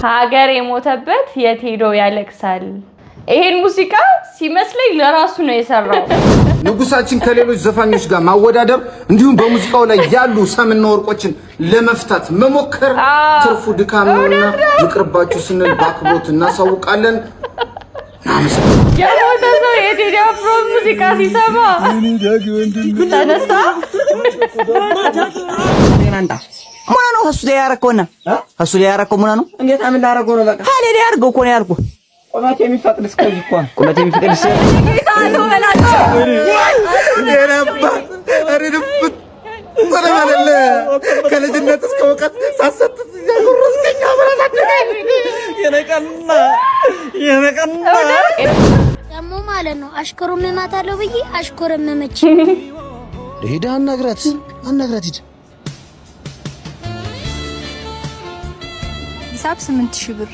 ሀገር የሞተበት የት ሄዶ ያለቅሳል። ይሄን ሙዚቃ ሲመስለኝ ለራሱ ነው የሰራው። ንጉሳችን ከሌሎች ዘፋኞች ጋር ማወዳደር እንዲሁም በሙዚቃው ላይ ያሉ ሰምና ወርቆችን ለመፍታት መሞከር ትርፉ ድካም ነውና ይቅርባችሁ ስንል በአክብሮት እናሳውቃለን። የሞተ ሰው የቴዲ አፍሮ ሙዚቃ ሲሰማ ተነሳ ሙና ነው እሱ ላይ ያረከውና እሱ ላይ ያረከው ሙና ነው። እንዴት አምን ላረገው ነው? በቃ ካለ ላይ ያርገው እኮ ነው ያልኩህ። ቁመት የሚፈቅድ እስከዚህ እኮ ነው። ቁመት የሚፈቅድ ጌታ ነው በላቸው። የረባ አሪድብት ሰላማለ ከልጅነት እስከ ወቀት ሳሰጥት ያጎረስከኛ በላታደገኝ የነቀና ደሞ ማለት ነው። አሽከሩም ማታለው ብዬ አሽከሩም መመች ሄዳ አናግራት ሂድ። ሂሳብ 8000 ብር።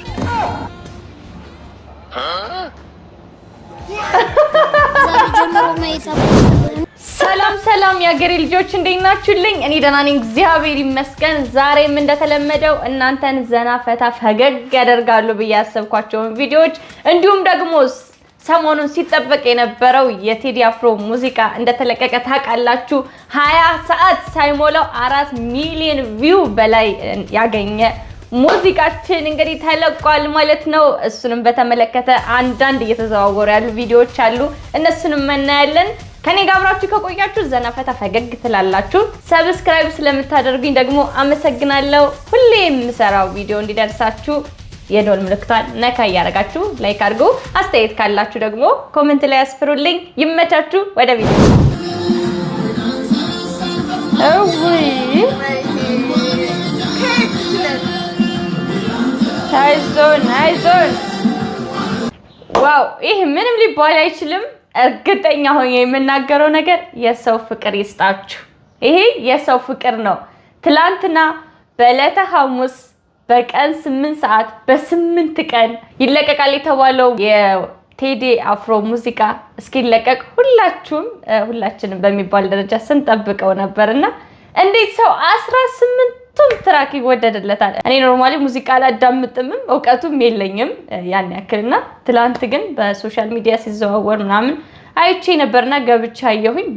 ሰላም የአገሬ ልጆች እንዴት ናችሁልኝ? እኔ ደህና ነኝ እግዚአብሔር ይመስገን። ዛሬም እንደተለመደው እናንተን ዘና ፈታ ፈገግ ያደርጋሉ ብዬ ያሰብኳቸውን ቪዲዮዎች እንዲሁም ደግሞ ሰሞኑን ሲጠበቅ የነበረው የቴዲ አፍሮ ሙዚቃ እንደተለቀቀ ታውቃላችሁ። 20 ሰዓት ሳይሞላው 4 ሚሊዮን ቪው በላይ ያገኘ ሙዚቃችን እንግዲህ ተለቋል ማለት ነው። እሱንም በተመለከተ አንዳንድ እየተዘዋወሩ ያሉ ቪዲዮዎች አሉ፣ እነሱንም እናያለን። ከኔ ጋር አብራችሁ ከቆያችሁ ዘና ፈታ ፈገግ ትላላችሁ። ሰብስክራይብ ስለምታደርጉኝ ደግሞ አመሰግናለሁ። ሁሌ የምሰራው ቪዲዮ እንዲደርሳችሁ የደወል ምልክቷን ነካ ያደርጋችሁ ላይክ አድርጉ። አስተያየት ካላችሁ ደግሞ ኮሜንት ላይ አስፍሩልኝ። ይመቻችሁ። ወደ ቪዲዮ አይዞን። ዋው! ይህ ምንም ሊባል አይችልም። እርግጠኛ ሆኜ የምናገረው ነገር የሰው ፍቅር ይስጣችሁ። ይሄ የሰው ፍቅር ነው። ትላንትና በዕለተ ሐሙስ በቀን 8 ሰዓት በ8 ቀን ይለቀቃል የተባለው የቴዲ አፍሮ ሙዚቃ እስኪለቀቅ ሁላችንም በሚባል ደረጃ ስንጠብቀው ነበርና እንዴት ሰው 18 ትራክ ይወደድለታል? እኔ ኖርማሊ ሙዚቃ አላዳምጥም እውቀቱም የለኝም ያን ያክልና ትላንት ግን በሶሻል ሚዲያ ሲዘዋወር ምናምን አይቼ ነበርና ገብቻ አየሁኝ።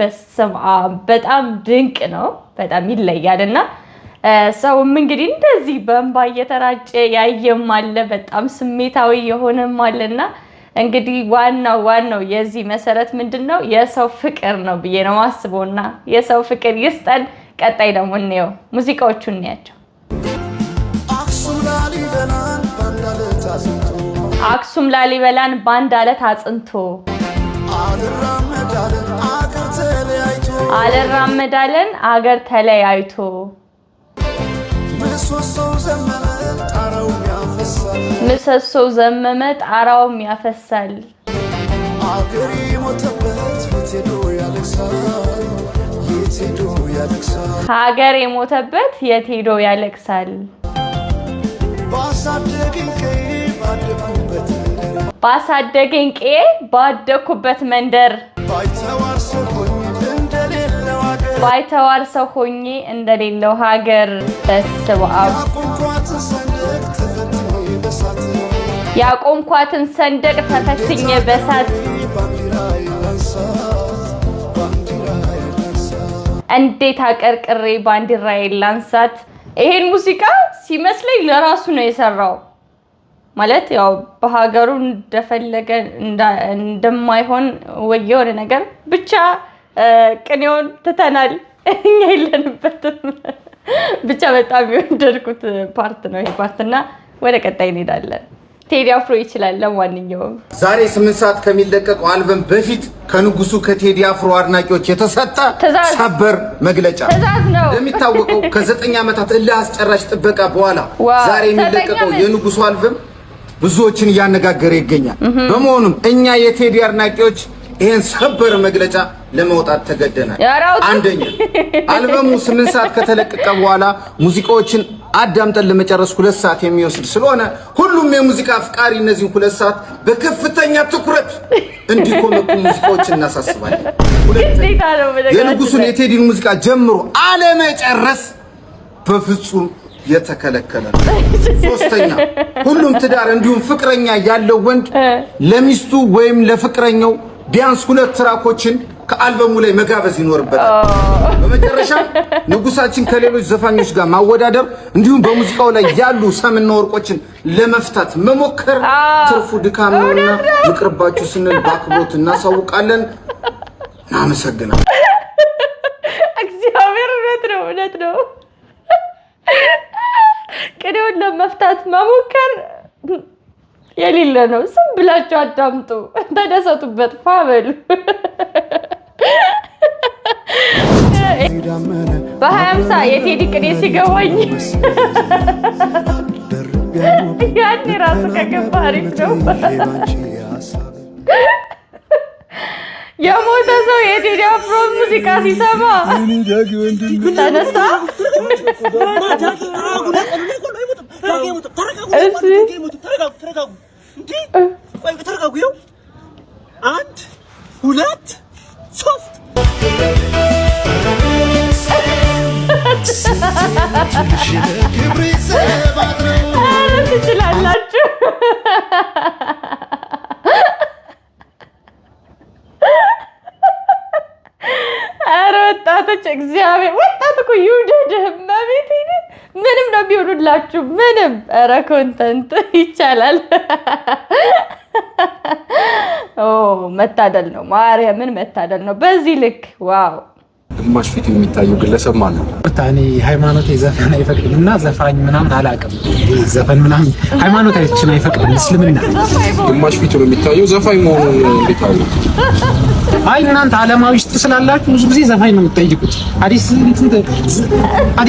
በጣም ድንቅ ነው፣ በጣም ይለያልና ሰውም እንግዲህ እንደዚህ በእንባ እየተራጨ ያየም አለ፣ በጣም ስሜታዊ የሆነም አለና እንግዲህ ዋናው የዚህ መሰረት ምንድነው? የሰው ፍቅር ነው ብዬ ነው ማስበውና የሰው ፍቅር ይስጠን። ቀጣይ ደግሞ እንየው ሙዚቃዎቹን እንያቸው። አክሱም ላሊበላን ባንድ አለት አጽንቶ አልራመዳለን አገር ተለያይቶ ምሰሶው ዘመመ ጣራውም ያፈሳል ሀገር የሞተበት የት ሄዶ ያለቅሳል። ባሳደገኝ ቀዬ ባደኩበት መንደር ባይተዋር ሰው ሆኜ እንደሌለው ሀገር በስብአብ ያቆምኳትን ሰንደቅ ተፈትኜ በሳት እንዴት አቀርቅሬ ባንዲራዬ ላንሳት። ይሄን ሙዚቃ ሲመስለኝ ለራሱ ነው የሰራው። ማለት ያው በሀገሩ እንደፈለገ እንደማይሆን ወየው ነገር ብቻ ቅኔውን ትተናል እኛ የለንበትም። ብቻ በጣም የወደድኩት ፓርት ነው ይሄ ፓርትና ወደ ቀጣይ እንሄዳለን። ቴዲ አፍሮ ይችላል። ለማንኛውም ዛሬ 8 ሰዓት ከሚለቀቀው አልበም በፊት ከንጉሱ ከቴዲ አፍሮ አድናቂዎች የተሰጠ ሰበር መግለጫ ነው። እንደሚታወቀው ከ9 ዓመታት እልህ አስጨራሽ ጥበቃ በኋላ ዛሬ የሚለቀቀው የንጉሱ አልበም ብዙዎችን እያነጋገረ ይገኛል። በመሆኑም እኛ የቴዲ አድናቂዎች ይሄን ሰበር መግለጫ ለማውጣት ተገደናል። አንደኛ አልበሙ 8 ሰዓት ከተለቀቀ በኋላ ሙዚቃዎችን አዳምጠን ለመጨረስ 2 ሰዓት የሚወስድ ስለሆነ ሁሉም የሙዚቃ አፍቃሪ እነዚህ 2 ሰዓት በከፍተኛ ትኩረት እንዲኮመኩ ሙዚቃዎችን እናሳስባለን። የንጉሱን የቴዲን ሙዚቃ ጀምሮ አለመጨረስ በፍጹም የተከለከለ ነው። ሶስተኛ ሁሉም ትዳር እንዲሁም ፍቅረኛ ያለው ወንድ ለሚስቱ ወይም ለፍቅረኛው ቢያንስ 2 ትራኮችን ከአልበሙ ላይ መጋበዝ ይኖርበታል። በመጨረሻ ንጉሳችን ከሌሎች ዘፋኞች ጋር ማወዳደር እንዲሁም በሙዚቃው ላይ ያሉ ሰምና ወርቆችን ለመፍታት መሞከር ትርፉ ድካም ነውና ይቅርባችሁ ስንል በአክብሮት እናሳውቃለን። እናመሰግናለን። እግዚአብሔር እውነት ነው። ቅኔውን ለመፍታት መሞከር የሌለ ነው። ዝም ብላችሁ አዳምጡ፣ ተደሰቱበት፣ ፋበሉ። በ50 የቴዲ ቅኔ ሲገባኝ ያኔ ራሱ ከገባ አሪፍ ነው። የሞተ ሰው የቴዲ አፍሮ ሙዚቃ ሲሰማ ተነሳ። አንድ 2 3 ትችላላችሁ። ኧረ ወጣቶች እግዚአብሔር ወጣት እኮ ይውደድህ መቤት ምንም ነው ቢሆኑላችሁ ምንም። ኧረ ኮንተንት ይቻላል። ኦ መታደል ነው፣ ማርያምን መታደል ነው። በዚህ ልክ ዋው። ግማሽ ፊት የሚታየው ግለሰብ ማለት ነው። እኔ ሃይማኖት ዘፈን አይፈቅድምና ዘፋኝ ምናምን አላውቅም። ዘፈን ምናምን ሃይማኖታችን አይፈቅድም። እስልምና ግማሽ ፊቱ ነው የሚታየው። ዘፋኝ መሆኑን እንዴት አወቁ? አይ እናንተ ዓለማዊ ውስጥ ስላላችሁ ብዙ ጊዜ ዘፋኝ ነው የምትጠይቁት። ሐዲስ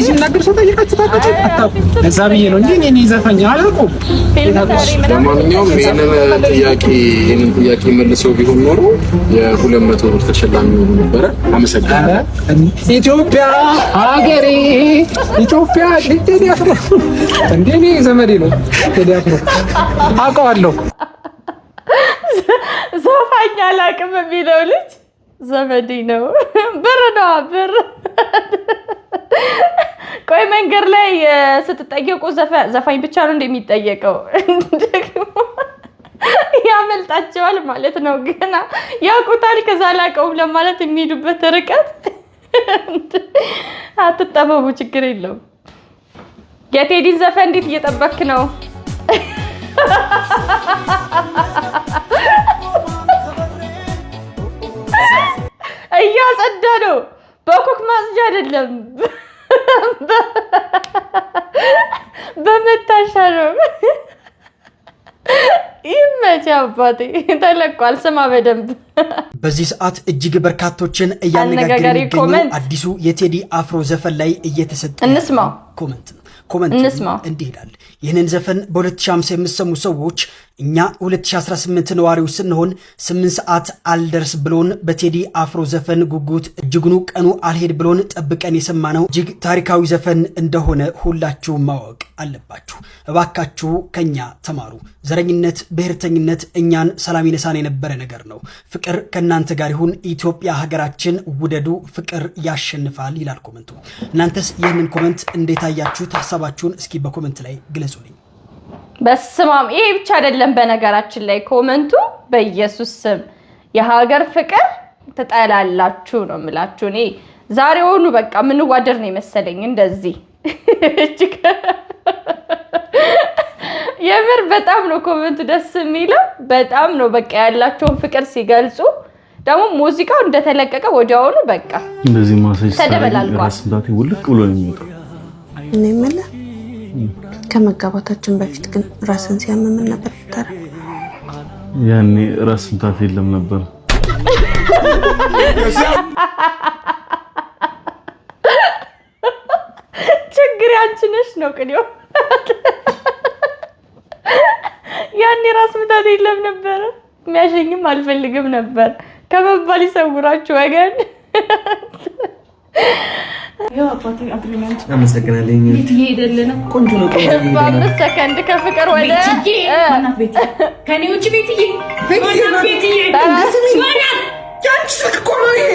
የሚናገር ሰው ጠይቃችሁ ታውቃላችሁ? እዛ ብዬ ነው እንጂ እኔ ዘፋኝ አላውቅም። ለማንኛውም ይሄንን ጥያቄ መልሰው ቢሆን ኖሮ የ200 ብር ተሸላሚ ሆኖ ነበረ። አመሰግናለሁ። ኢትዮጵያ ሀገሬ ኢትዮጵያ ቴዲ አፍሮ እንደኔ ዘመዴ ነው። ቴዲ አፍሮ አውቀዋለሁ። ዘፋኝ አላውቅም የሚለው ልጅ ዘመዴ ነው። ብር ነው ብር። ቆይ መንገድ ላይ ስትጠየቁ ዘፋኝ ብቻ ነው እንደሚጠየቀው? ያመልጣቸዋል ማለት ነው። ገና ያውቁታል። ከዛ አላውቀውም ለማለት የሚሄዱበት ርቀት አትጠበቡ፣ ችግር የለውም። የቴዲን ዘፈን እንዴት እየጠበክ ነው? እያጸዳ ነው። በኮክ ማጽጃ አይደለም፣ በመታሻ ነው። ይመቻ አባቴ ተለቋል። ስማ በደንብ። በዚህ ሰዓት እጅግ በርካቶችን እያነጋገረ የሚገኘው አዲሱ የቴዲ አፍሮ ዘፈን ላይ እየተሰጠ እንስማው ኮመንት እንዲህ ይላል። ይህንን ዘፈን በ2050 የምሰሙ ሰዎች እኛ 2018 ነዋሪዎች ስንሆን 8 ሰዓት አልደርስ ብሎን በቴዲ አፍሮ ዘፈን ጉጉት እጅጉኑ ቀኑ አልሄድ ብሎን ጠብቀን የሰማነው እጅግ ታሪካዊ ዘፈን እንደሆነ ሁላችሁ ማወቅ አለባችሁ። እባካችሁ ከኛ ተማሩ። ዘረኝነት፣ ብሔርተኝነት እኛን ሰላም ይነሳን የነበረ ነገር ነው። ፍቅር ከእናንተ ጋር ይሁን። ኢትዮጵያ ሀገራችን ውደዱ፣ ፍቅር ያሸንፋል ይላል ኮመንቱ። እናንተስ ይህንን ኮመንት እንዴት አያችሁት? ሀሳባችሁን እስኪ በኮመንት ላይ ግለጹልኝ። በስማም ይሄ ብቻ አይደለም። በነገራችን ላይ ኮመንቱ በኢየሱስ ስም የሀገር ፍቅር ትጠላላችሁ ነው የምላችሁ። እኔ ዛሬውኑ በቃ ምንዋደር ነው የመሰለኝ እንደዚህ። የምር በጣም ነው ኮመንቱ ደስ የሚለው። በጣም ነው በቃ ያላቸውን ፍቅር ሲገልጹ። ደግሞ ሙዚቃው እንደተለቀቀ ወዲያውኑ በቃ እንደዚህ ማሰጅ ተደበላልቋል። ራስ ምታቴ ውልቅ ብሎ ነው የሚወጣው። እኔ የምልህ ከመጋባታችን በፊት ግን ራስን ሲያመምን ነበር ታረ ያኔ ራስ ምታት የለም ነበር። ችግር አንቺ ነሽ ነው ቅኔው። ያኔ ራስ ምታት የለም ነበር። የሚያሸኝም አልፈልግም ነበር ከመባል ይሰውራችሁ ወገን። ያው አባቴ አግሪመንት አመሰግናለሁ። ቤት እየሄደልን ነው። ቆንጆ ነው። በ5 ሰከንድ ከፍቅር ወደ ማናት ቤት ከኔ ውጭ ቤትዬ ያንቺ ስልክ እኮ ነው ይሄ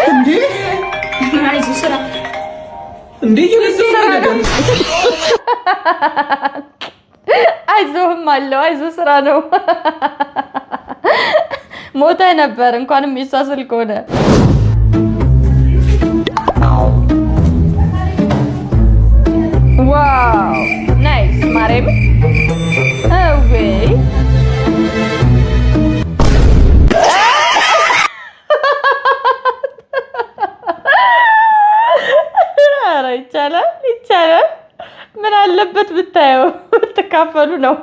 እንዴ? አይዞህ ስራ እንዴ ይመስላል አይዞህም አለው አይዞህ ስራ ነው ሞተ ነበር እንኳንም የሷ ስልክ ሆነ ዋው ናይስ ማሬም አዌ ኧረ ይቻላል ምን አለበት ብታየው ተካፈሉ ነው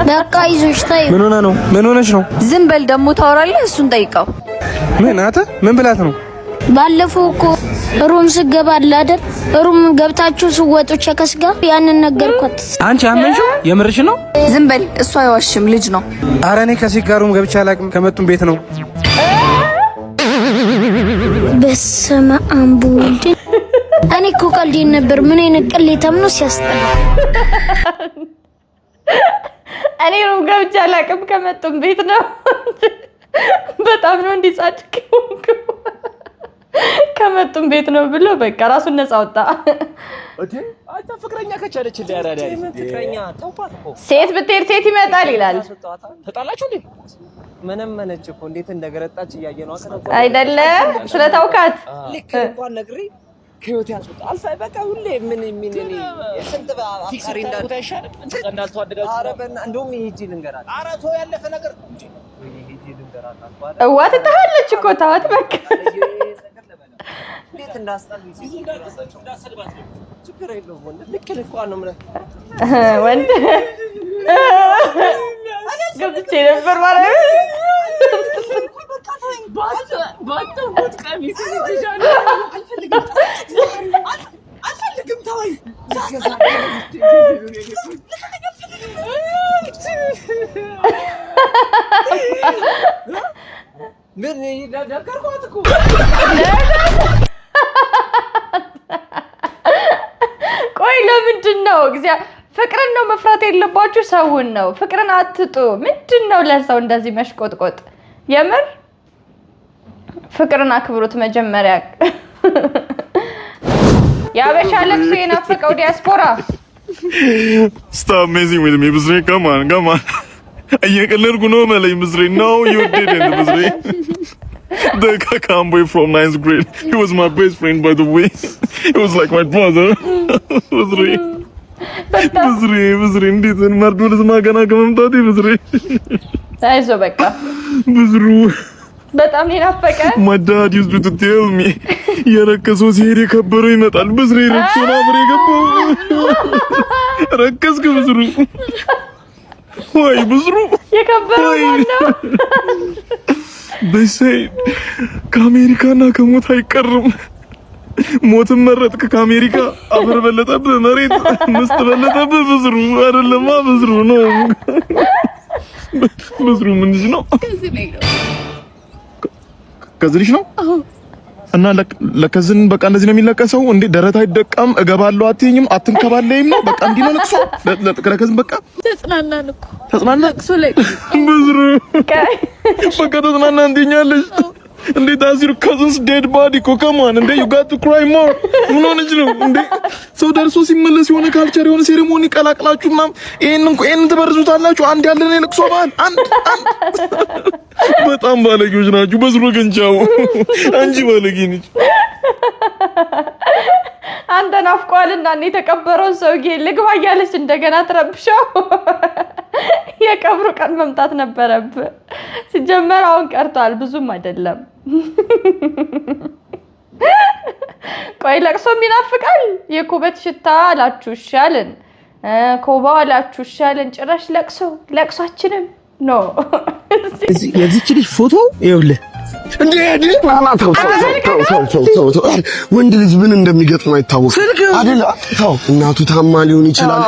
በቃ ይዞሽ ታይ ምን ሆነሽ ነው ዝም በል ደግሞ ታወራለህ እሱን ጠይቀው ምን አተ ምን ብላት ነው ባለፈው እኮ ሩም ስገባ አይደል ሩም ገብታችሁ ስወጡ ቸከስጋ ያንን ነገርኳት አንቺ አመንሽው የምርሽ ነው ዝም በል እሱ አይዋሽም ልጅ ነው ኧረ እኔ ከሲጋሩም ገብቻ አላውቅም ከመጡም ቤት ነው በስመ አብ ወልድ እኔ እኮ ቀልዴን ነበር ምን አይነት ቅሌታም ነው ሲያስጠላ እኔ ሩም ገብቻ አላውቅም ከመጡም ቤት ነው በጣም ነው እንዲጻድቅ ከመጡም ቤት ነው ብሎ በቃ ራሱን ነፃ ወጣ እቴ አንተ ፍቅረኛ ከቻለች ያራዳ ፍቅረኛ ተውባት እኮ ሴት ብትሄድ ሴት ይመጣል ይላል ተጣላችሁ እንዴ ምንም መነጭ እኮ እንዴት እንደገረጣች እያየ ነው አይደለ ስለታውቃት ልክ እንኳን ነግሪ ከህይወት ያስወጣ አልፋ በቃ ሁሌ ምን የስንት አፍቃሪ እንዳልተዋደዳችሁ ኧረ እንደውም ሂጂ ልንገራት ኧረ ተው ያለፈ ነገር ሂጂ ልንገራት እዋት ተሃለች እኮ ታዋት በቃ እንዴት እንዳስጠልኝ እንዳሰድባት ችግር የለውም ወንድ ልክ እንኳን ነው ወንድ ገብቼ ነበር ማለት ባታ ቀሚስ ይሻላል አልፈልግም ተወኝ ምን ነገርኳት እኮ ቆይ ለምንድን ነው ፍቅርን ነው መፍራት የለባችሁ ሰውን ነው ፍቅርን አትጡ ምንድነው ለሰው እንደዚህ መሽቆጥቆጥ የምር ፍቅርን አክብሩት መጀመሪያ ያበሻ ልብስ የናፈቀው ዲያስፖራ Stop messing with me, Busri. Come on. እየቀለድኩ ነው መለኝ Busri. No, you didn't, Busri. The Kakam boy from 9th grade. He was my best friend, by the way. He was like my brother. Busri. እንዴት መርዶ ልስማ ገና ከመምጣቴ Busri. አይዞ በቃ Busri. በጣም ይናፈቀ My dad used to tell me የረከሰው ሲሄድ የከበረው ይመጣል Busri. ረክሶና ብሬ ገባው ረከስክ Busri. ወይ Busri. የከበረው ነው They say ከአሜሪካና ከሞት አይቀርም ሞትን መረጥክ ከአሜሪካ አፈር በለጠብህ መሬት ምስት በለጠብህ Busri. አይደለማ Busri ነው Busri ምንድን ነው ከዚህ ነው እና ለከዝን በቃ እንደዚህ ነው የሚለቀሰው እንዴ ደረት አይደቃም እገባለሁ አትይኝም አትንከባለይም ነው በቃ እንዲህ ነው ለቅሶ ለከዝን በቃ ተጽናናን እኮ ለቅሶ ላይ Busri በቃ ተጽናና እንዲኛለሽ እንዴት አዚር cousins dead body እኮ come on እንዴ you got to cry more ምን ሆነች ነው እንዴ ሰው ደርሶ ሲመለስ የሆነ ካልቸር የሆነ ሴሬሞኒ ቀላቅላችሁ ምናምን ይሄን ትበርዙታላችሁ አንድ ያለ ነው ለቅሶ በዓል አንድ በጣም ባለጌዎች ናችሁ Busri ገንቻው አንቺ ባለጌ ነሽ አንተ ናፍቋልና እኔ ተቀበረው ሰውዬ ልግባ እያለች እንደገና ትረብሻው የቀብሩ ቀን መምጣት ነበረብህ ሲጀመር አሁን ቀርቷል ብዙም አይደለም ቆይ ለቅሶም ይናፍቃል የኩበት ሽታ አላችሁ ሻልን ኮባው አላችሁ ሻልን ጭራሽ ለቅሷችንም ኖ የዚህች ልጅ ፎቶ ይኸውልህ እንዴ ወንድ ልጅ ምን እንደሚገጥም አይታወቅም አይደል ተው እናቱ ታማ ሊሆን ይችላል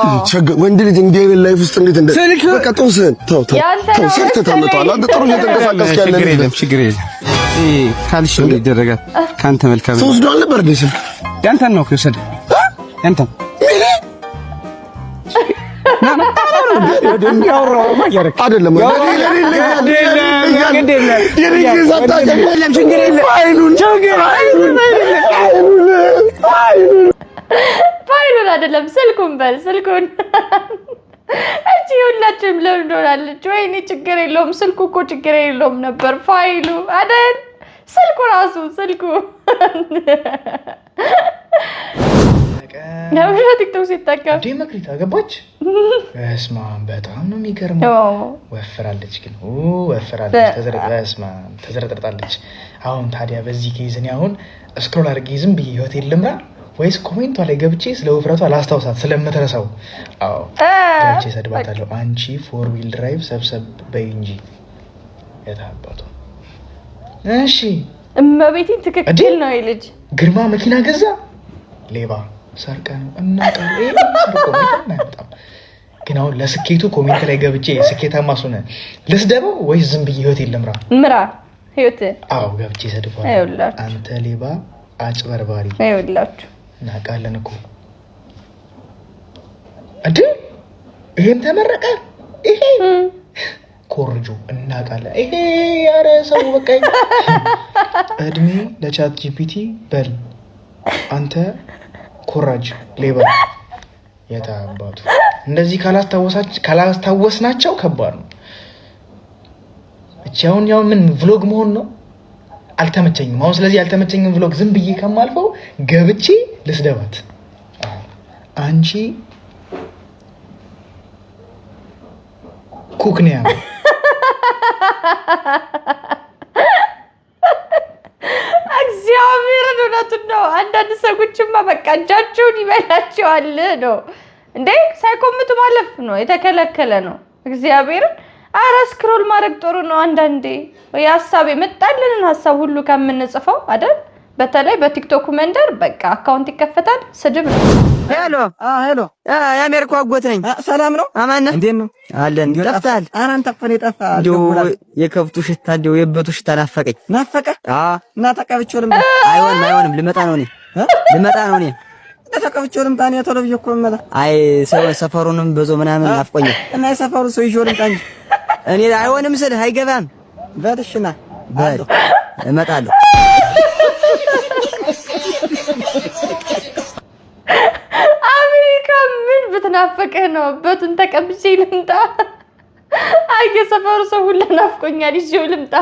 ወንድ ልጅ እንደ ላይፍ ውስጥ እንዴት እንደ በቃ ተውሰን ተው ሰርተ ታመጣላ አንተ ጥሩ እየተንቀሳቀስክ ያለ ነው ችግር የለም ካልሽ ይደረጋል ካንተ መልካም ሰው ወስዶ አልነበር እንዴ ስልክ ያንተን ነው ከወሰደ ያንተን አይደለም ፋይሉን አይደለም ስልኩን በል ስልኩን እቺ ሁላችንም ለምን ዶላለች ወይኔ ችግር የለውም ስልኩ እኮ ችግር የለውም ነበር ፋይሉ አይደል ስልኩ ራሱ ስልኩ ነው ቲክቶክ ሲጠቀም ዲመክሪት አገባች በስማ በጣም ነው የሚገርመው ወፍራለች ግን ወፍራለች ተዘረጥርጣለች አሁን ታዲያ በዚህ ኬዝን አሁን ስክሮል አድርጌ ዝም ብዬ ሆቴል ልምራ ወይስ ኮሜንቷ ላይ ገብቼ ስለ ወፍረቷ ላስታውሳት ስለምትረሳው አዎ ገብቼ ሰድባታለሁ አንቺ ፎር ዊል ድራይቭ ሰብሰብ በይ እንጂ የታባቱ እሺ እመቤቴን ትክክል ነው ይልጅ ግርማ መኪና ገዛ ሌባ ሰርቀ ነው እና ቀሬ ሰርቆ ነው ግን አሁን ለስኬቱ ኮሜንት ላይ ገብቼ ስኬታማ ሆነ ልስደበው ወይስ ዝም ብዬ ሆቴል ልምራ ምራ ህይወት አዎ ገብቼ ሰድባለሁ አንተ ሌባ አጭበርባሪ አይውላችሁ ናቃለን እኮ አዲ ይሄም ተመረቀ ይሄ ኮርጆ እናቃለን ይሄ ያረ ሰው በቃ እድሜ ለቻት ጂፒቲ በል አንተ ኮራጅ ሌባ የታባቱ እንደዚህ ካላስታወስናቸው ከባድ ነው እቻውን ያው ምን vlog መሆን ነው አልተመቸኝም አሁን ስለዚህ አልተመቸኝም vlog ዝም ብዬ ከማልፈው ገብቼ ልስደባት አንቺ ኩክኒያ እግዚአብሔር ነው አንዳንድ ሰዎችማ በቃ እጃቸውን ይበላቸዋል ነው እንዴ ሳይኮምቱ ማለፍ ነው የተከለከለ ነው እግዚአብሔርን አረ ስክሮል ማድረግ ጥሩ ነው አንዳንዴ ያሳብ የመጣልንን ሐሳብ ሁሉ ከምንጽፈው አይደል በተለይ በቲክቶክ መንደር በቃ አካውንት ይከፈታል ስድብ ነው ሄሎ ሄሎ የአሜሪካ አጎት ነኝ ሰላም ነው አማን ነህ እንዴት ነው አለን ጠፍታል አራን ጠፈኔ ጠፋ የከብቱ ሽታ እንደው የበቱ ሽታ ናፈቀ እና ተቀብቼው ልምጣ አይሆንም ልመጣ ነው እኔ ተቀብቼው ልምጣ ነው ቶሎ ብዬ እኮ መጣ አይ ሰፈሩንም በዞ ምናምን ናፍቆኛል እና የሰፈሩ ሰው ይዤው ልምጣ እንጂ እኔ አይሆንም ስል አይገባም በልሽና በል እመጣለሁ አሜሪካ ምን ብትናፈቀህ ነው በቱን ተቀብቼ ልምጣ አይ የሰፈሩ ሰው ሁሉ ናፍቆኛል ይዤው ልምጣ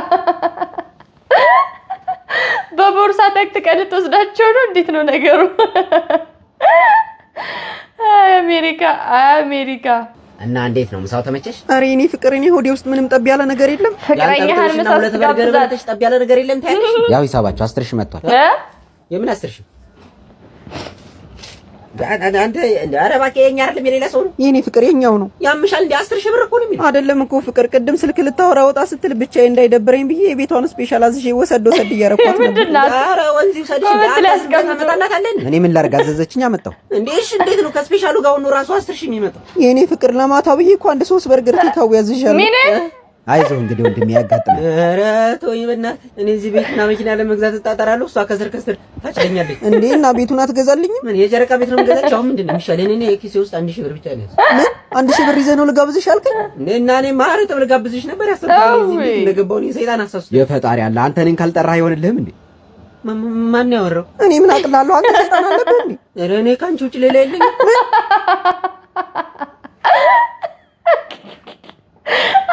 በቦርሳ ተቀልጦ ወስዳቸው ነው እንዴት ነው ነገሩ አሜሪካ እና እንዴት ነው ምሳው ተመቸሽ? አሬ እኔ ፍቅር እኔ ሆዴ ውስጥ ምንም ጠብ ያለ ነገር የለም። ፍቅረኛህን ምሳው ተጋብዛለሽ ጠብ ያለ ነገር የለም ታያለሽ? ያው ሂሳባችሁ 10 ሺህ መጥቷል። የምን 10 ሺህ? አንተ ኧረ እባክህ የኛ አይደለም የሌላ ሰው ነው። የኔ ፍቅር የኛው ነው። ያምሻል እንደ 10 ሺህ ብር እኮ ነው የሚለው። አይደለም እኮ ፍቅር ቅድም ስልክ ልታወራ ወጣ ስትል ብቻዬን እንዳይደብረኝ ብዬ የቤቷን ስፔሻል አዝዤ ወሰድ እያረኳት ነበር። ኧረ ወንዚው ሰድሽ እንዳታመጣናታለን። እኔ ምን ላድርግ አዘዘችኝ አመጣው። እንዴት ነው ከስፔሻሉ ጋር ነው ራሱ 10 ሺህ የሚመጣው? የኔ ፍቅር ለማታ ብዬ እኮ አንድ 3 በርገር ቴካው ያዝዣለሁ። አይዞህ እንግዲህ ወንድም ያጋጥማል። ኧረ ተወኝ በእናትህ እኔ እዚህ ቤትና መኪና ለመግዛት እጣጣራለሁ እሷ ከስር ታጭለኛለች እንዴ እና ቤቱን አትገዛልኝም? ምን የጨረቃ ቤት ነው የምገዛች? አሁን ምንድን ነው የሚሻለኝ? እኔ የኪሴ ውስጥ 1000 ብር ብቻ ነው ያለው። ምን 1000 ብር ይዘህ ነው ልጋብዝሽ አልከኝ? እና እኔ ማረጥ ልጋብዝሽ ነበር ያሰብኩት እዚህ ቤት እንደገባው እኔ ሰይጣን አሳስቶ የፈጣሪ አለ አንተ እኔን ካልጠራህ አይሆንልህም እንዴ? ማን ያወራው? እኔ ምን አቅላለሁ? አንተ ሰይጣን አለብህ እንዴ? ኧረ እኔ ካንቺ ውጭ ሌላ የለኝም።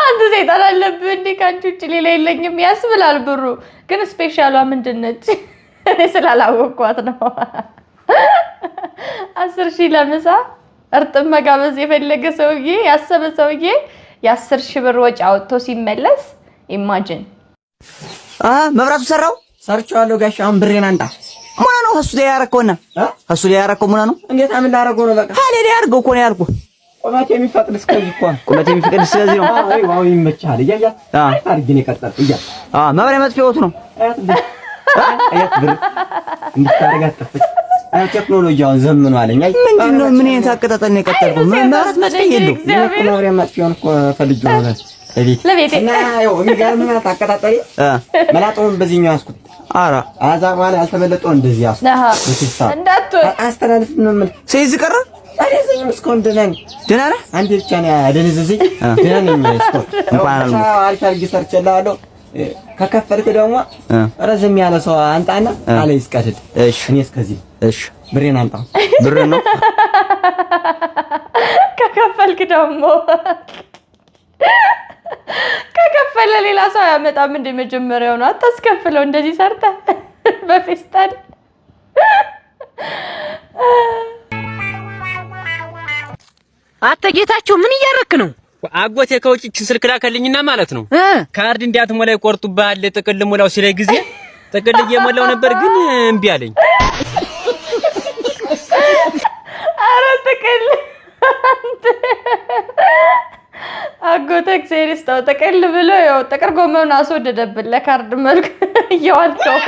አንተ ሰይጣን አለብህ እንዴ? ካንቺ ውጭ ሌላ የለኝም ያስብላል። ብሩ ግን ስፔሻሏ ምንድን ነች? እኔ ስላላወቅኳት ነው። 10 ሺህ ለምሳ እርጥብ መጋበዝ የፈለገ ሰውዬ ያሰበ ሰውዬ የ10 ሺህ ብር ወጪ አውጥቶ ሲመለስ ኢማጂን። መብራቱ ሰራው ሰርቻለሁ ጋሽ። አሁን ብሬን አንጣ ምን ነው እሱ ላይ ያረከውና እሱ ላይ ያረከው ምን ነው? እንዴት አምን ላረገው ነው? በቃ አለ ላይ ያርገው እኮ ነው ያልኩህ። ቁመቴ የሚፈቅድ እስከዚህ እኮ ነው። ቁመቴ የሚፈቅድ እስከዚህ ነው። አይ ዋው ይመቻል። እያያ አርግ ነው ቀጠል እያ መብሪያ መጥፊያዎት ነው። አያት ብር እንድታረጋት ተፈች ቴክኖሎጂውን ዘመኑ አለኝ። አይ ምንድነው? ምን አይነት አቀጣጣል ነው የቀጠልከው? መብራት መጥፊያ የለው። መብሪያ መጥፊያውን እኮ ፈልጌው ነው ለቤቴ እና ያው የሚገርም ማለት አቀጣጣሪ መላጣውን በዚህኛው ያስኩት። አራ አዛ ማለት አልተመለጠው እንደዚህ ያስኩት። እንዳት አስተላልፍ ምን ምን ሲዝ ቀረ አለዘኝ እስኮን ደህና ነህ? አንዴ ብቻ ነው ያደነዘዘኝ። ደህና ነኝ እስኮን እንኳን አልቻል ሰርችላለሁ። ከከፈልክ ደግሞ ረዘም ያለ ሰው አንጣና አለ ይስቀድድ። እሺ እኔ እስከዚህ እሺ ብሬን አምጣ። ብር ነው ከከፈልክ ደግሞ ከከፈለ ሌላ ሰው ያመጣም እንደ መጀመሪያው ነው። አታስከፍለው እንደዚህ ሰርተ በፌስታል። አተጌታቸው ምን እያረክ ነው? አጎቴ ከውጭችን ስልክ ላከልኝና ማለት ነው ካርድ እንዲያትሞላ ይቆርጡብሃል ጥቅል ሙላው ሲለኝ ጊዜ ጥቅል እየሞላው ነበር ግን እምቢ አለኝ። አረ ጥቅል አጎቴ ክሴሪስታው ጥቅል ብሎ ያው ጥቅር ጎመን አስወደደብን ለካርድ መልክ እያዋልከው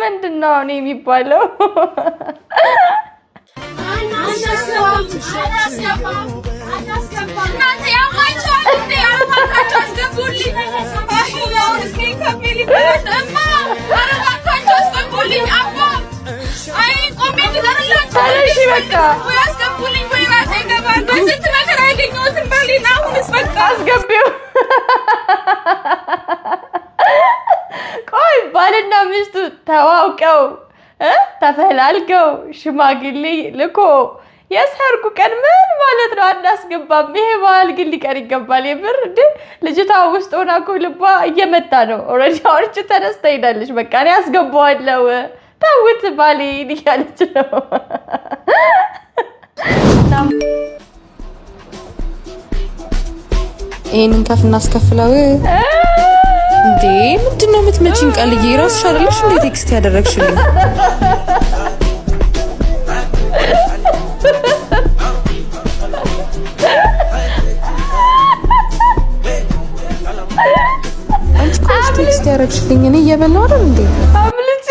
ምንድነው እኔ የሚባለው? ቆይ ባልና ሚስቱ ተዋውቀው ተፈላልገው ሽማግሌ ልኮ የሰርጉ ቀን ምን ማለት ነው? አናስገባም። ይሄ ባህል ግን ሊቀር ይገባል። የምር እንደ ልጅቷ ውስጥ ሆና እኮ ልቧ እየመታ ነው። ኦልሬዲ አውርጭ ተነስታ ሄዳለች። በቃ እኔ አስገባዋለሁ ታውት ባሌ እያለች ነው። ይሄንን ከፍ እናስከፍለው እንዴ? ምንድነው የምትመጪኝ? ቃልዬ ራስሽ አይደለሽ እንዴ ቴክስት ያደረግሽልኝ? አንቺ ኮስ ቴክስት ያደረግሽልኝ እኔ እየበላሁ አይደል እንዴ? አምልጭ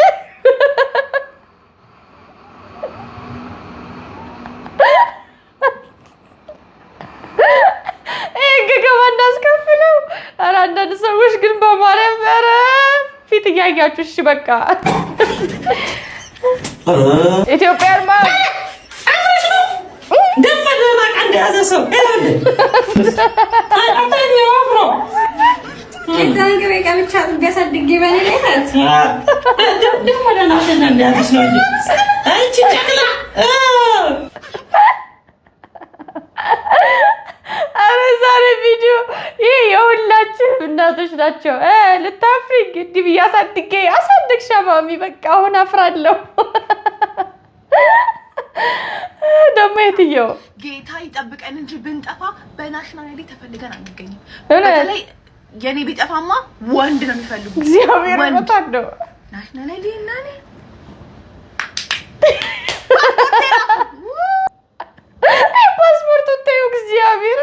ኧረ አንዳንድ ሰዎች ግን በማርያም ኧረ ፊት እያያችሁ እሺ በቃ ኢትዮጵያን ደመና ቀንድ ያዘ ሰው አረ ዛሬ ቪዲዮ ይሄ የሁላችንም እናቶች ናቸው። ልታፍሪ እንግዲህ ብያሳድጌ አሳድግሻ ማሚ በቃ አሁን አፍራለሁ። ደግሞ የትየው ጌታ ይጠብቀን እንጂ ብንጠፋ በናሽናል አይዲ ተፈልገን አንገኝም። በተለይ የኔ ቢጠፋማ ወንድ ነው የሚፈልጉ። እግዚአብሔር ወጣዶ ናሽናል አይዲ እና እኔ ፓስፖርት ወጣዩ እግዚአብሔር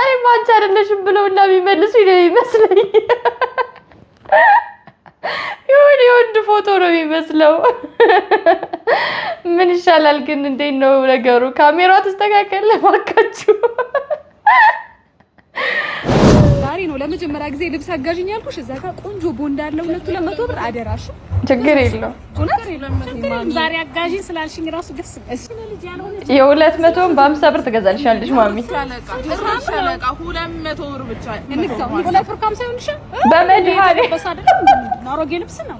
አይ ማንቻ አይደለሽም ብለውና ቢመልሱ ይመስለኝ የሆነ የወንድ ፎቶ ነው የሚመስለው። ምን ይሻላል ግን እንዴት ነው ነገሩ? ካሜራው ተስተካከለ ማካችሁ። ዛሬ ነው ለመጀመሪያ ጊዜ ልብስ አጋዥኝ ያልኩሽ። እዛ ጋር ቆንጆ ቦንድ አለ 200 ብር አደራሽ። ችግር የለው ዛሬ አጋዥኝ ስላልሽኝ ራሱ ደስ የ200ን በ50 ብር ትገዛልሻለሽ ማሚ። ሻለቃ 200 ብር ብቻ እንግዛው 2 ብር 50 ይሆንሽ በመድኃኔ አሮጌ ልብስ ነው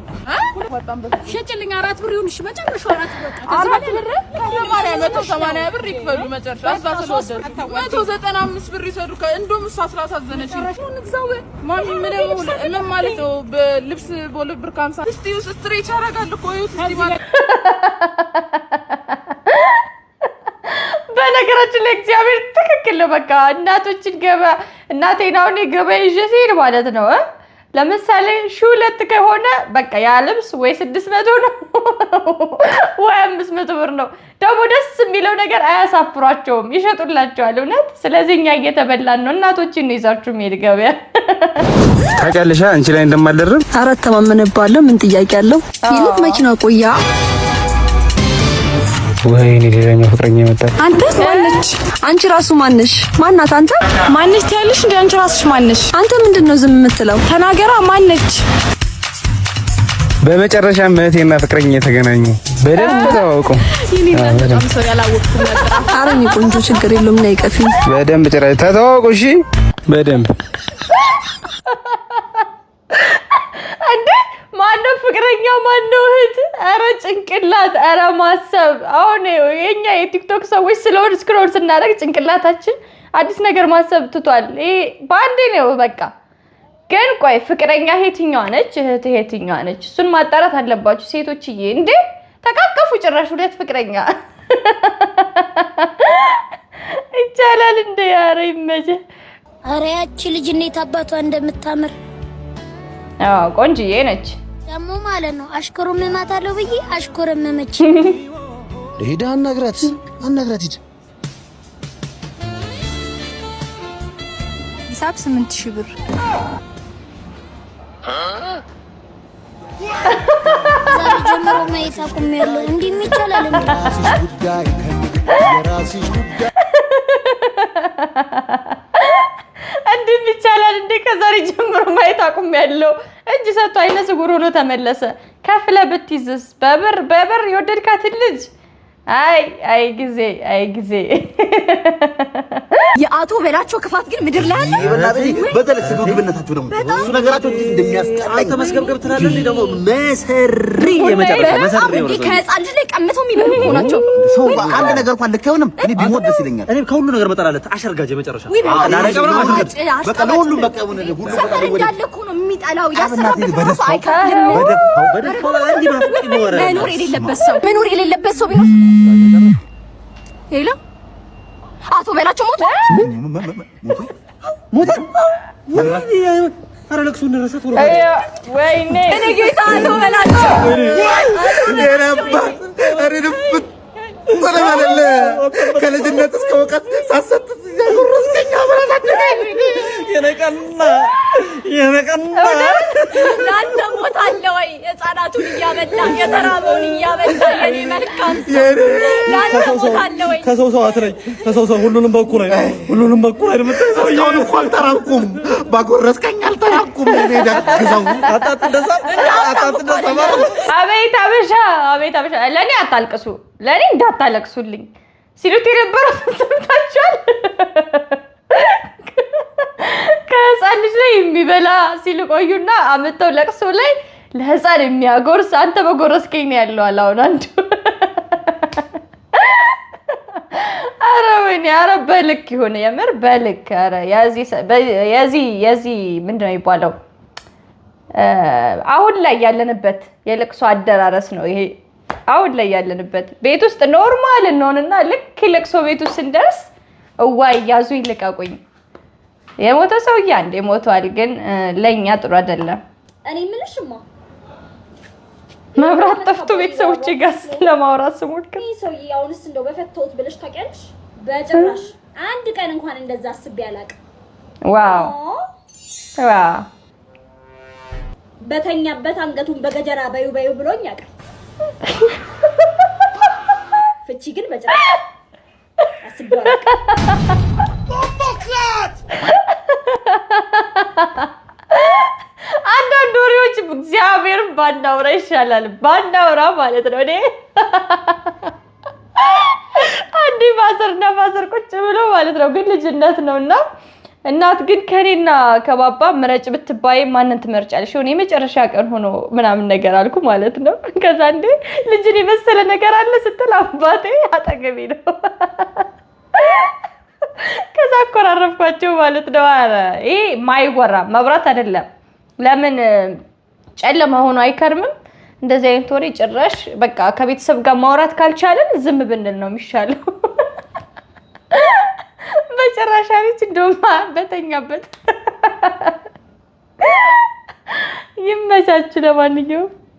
ሸጭልኝ 4 ብር ይሁንሽ መጨረሻው 4 ብር 180 ብር ይክፈሉ መጨረሻ 195 ብር ይሰዱ እንደውም እሷ ስላሳዘነች ማሚ ምን ማለት ነው? በልብስ በ2 ብር 50 እስቲ ስትሬች ያደርጋል እኮ ይሁት እስቲ ማለት በነገራችን ላይ እግዚአብሔር ትክክል ነው። በቃ እናቶችን ገበያ እናቴን አሁን ገበያ ይዤ ሲሄድ ማለት ነው ለምሳሌ 2 ከሆነ በቃ ያ ልብስ ወይ 600 ነው ወይ 500 ብር ነው። ደግሞ ደስ የሚለው ነገር አያሳፍሯቸውም፣ ይሸጡላቸዋል እውነት። ስለዚህ እኛ እየተበላን ነው። እናቶችን ነው ይዛችሁ የሚሄድ ገበያ። ታውቂያለሽ አንቺ ላይ እንደማልደርብ። ኧረ ተማመነባለሁ። ምን ጥያቄ አለው? ይልቅ መኪና ቆያ ወይኔ ሌላኛው ፍቅረኛ መጣ። አንተ ማነች? አንቺ ራሱ ማነሽ? ማናት? አንተ ማነሽ ትያለሽ እንዴ? አንቺ ራስሽ ማነሽ? አንተ ምንድነው ዝም የምትለው? ተናገራ። ማነች? በመጨረሻ እህቴና ፍቅረኛ የተገናኙ በደንብ ተዋወቁ። በጣም ሰው ያላወቅኩ ነበር። ኧረ እኔ ቆንጆ ችግር የለውም። ነይ ቀፊ። በደንብ ጭራሽ ተዋወቁ። እሺ በደንብ እንዴ ማነው ፍቅረኛ ማነው እህት? ኧረ ጭንቅላት፣ ኧረ ማሰብ። አሁን የኛ የቲክቶክ ሰዎች ስለሆነ ስክሮል ስናደርግ ጭንቅላታችን አዲስ ነገር ማሰብ ትቷል። ይሄ ባንዴ ነው በቃ። ግን ቆይ ፍቅረኛ የትኛዋ ነች? እህት የትኛዋ ነች? እሱን ማጣራት አለባችሁ ሴቶችዬ። እንዴ ተቃቀፉ ጭራሽ ሁለት ፍቅረኛ ይቻላል እንዴ? ኧረ ይመችህ። ኧረ ያቺ ልጅ እንዴት አባቷ እንደምታምር። አዎ ቆንጅዬ ነች ደግሞ ማለት ነው። አሽኮረመማታለሁ ብዬ አሽኮረመመች። ሄዳ አናግራት ሂድ። ሂሳብ 8000 ብር። ዛሬ ጀምሮ ማየት አቁሜያለሁ። እንዲህ ይቻላል እንዴ? እንዲህ ይቻላል እንዴ? ከዛሬ ጀምሮ ማየት አቁሜያለሁ። እጅ ሰጥቶ አይነ ስውር ሆኖ ተመለሰ። ከፍለ ብትይዝስ? በብር የወደድካትን ልጅ አይ ጊዜ የአቶ በላቸው ክፋት ግን ምድር ላይ አለ። በተለይ ስግብግብነታቸው ደግሞ እሱ ነገራቸው እንዴት እንደሚያስጠላኝ ተመስገብገብ ትላለህ። ደግሞ መሰሪ የመጨረሻ መሰሪ ነው። ከህፃን ልጅ ላይ ቀምተው የሚበሉ ሆናቸው። ሰው አንድ ነገር እንኳን ልክ አይሆንም። እኔ ቢሞት ደስ ይለኛል። እኔ ከሁሉ ነገር መጠላለት አሸርጋጅ የመጨረሻ በቃ ለሁሉም በቃ ሁሉ በቃ እንዳለ እኮ ነው የሚጠላው። ያሰራበት ራሱ አይከፍልም። በደፋው አንዲ ማፍቂ ሞረ መኖር የሌለበት ሰው ቢሆን ሄሎ አቶ በላቸው ሞተ። ኧረ ለቅሶ እንደረሳት ወሮ ወይኔ እኔ ጌታ አቶ በላቸው ከልጅነት እስከ እውቀት ሳሰጥ ያጎረስከኝ አበላታችሁ የነቀና ላንተ ሞታለሁ ወይ? ህፃናቱን እያበላ የተራበውን እያበላ የኔ መልካም ላንተ ሞታለሁ ወይ? ከሰው አትለኝ። ከሰው ሁሉንም በኩል አይደል ሰውየውን እኮ አልተራኩም። ባጎረስከኝ አልተራኩም። እኔ ደግዘው አጣጥ እንደዛ አቤት አበሻ ለኔ አታልቅሱ፣ ለኔ እንዳታለቅሱልኝ ሲሉት የነበረው ሰምታችኋል። ከህፃን ልጅ ላይ የሚበላ ሲሉ ቆዩና አመጣው ለቅሶ ላይ ለህፃን የሚያጎርስ አንተ በጎረስከኝ ነው ያለው አለ። አሁን አንዱ ኧረ ወይኔ ኧረ በልክ ይሁን የምር በልክ። ኧረ የዚህ ምንድን ነው የሚባለው? አሁን ላይ ያለንበት የለቅሶ አደራረስ ነው ይሄ። አሁን ላይ ያለንበት ቤት ውስጥ ኖርማል እንሆንና ልክ ለቅሶ ቤት ውስጥ ስንደርስ እዋይ ያዙ ይልቀቁኝ። የሞተ ሰውዬ አንዴ ሞቷል፣ ግን ለኛ ጥሩ አይደለም። እኔ ምንሽማ መብራት ጠፍቶ ቤተሰቦቼ ጋር ለማውራት ስሞክር ይሄ ሰውዬ አሁንስ እንደው በፈተውት ብለሽ ታውቂያለሽ? በጭራሽ አንድ ቀን እንኳን እንደዛ አስቤ አላውቅም። ዋው በተኛበት አንገቱን በገጀራ በዩ ብሎኝ ያውቃል። ፍቺ ግን በጭራሽ አስቤ አላውቅም። አንዳንድ ወሬዎች እግዚአብሔርን ባናውራ ይሻላል። ባናውራ ማለት ነው። እኔ አንዴ ማዘር ቁጭ ብሎ ማለት ነው፣ ግን ልጅነት ነውና እናት ግን ከኔና ከባባ ምረጭ ብትባይ ማንን ትመርጫለሽ? ሆነ የመጨረሻ ቀን ሆኖ ምናምን ነገር አልኩ ማለት ነው። ከዛ እንዴ ልጅን የመሰለ ነገር አለ ስትል አባቴ አጠገቤ ነው። ከዛ አኮራረፍኳቸው ማለት ነው። አረ ይሄ ማይወራ መብራት አይደለም። ለምን ጨለማ ሆኖ አይከርምም? እንደዚህ አይነት ወሬ ጭራሽ በቃ ከቤተሰብ ጋር ማውራት ካልቻለን ዝም ብንል ነው የሚሻለው። በጭራሽ አለች እንደውማ በተኛበት። ይመቻችሁ። ለማንኛውም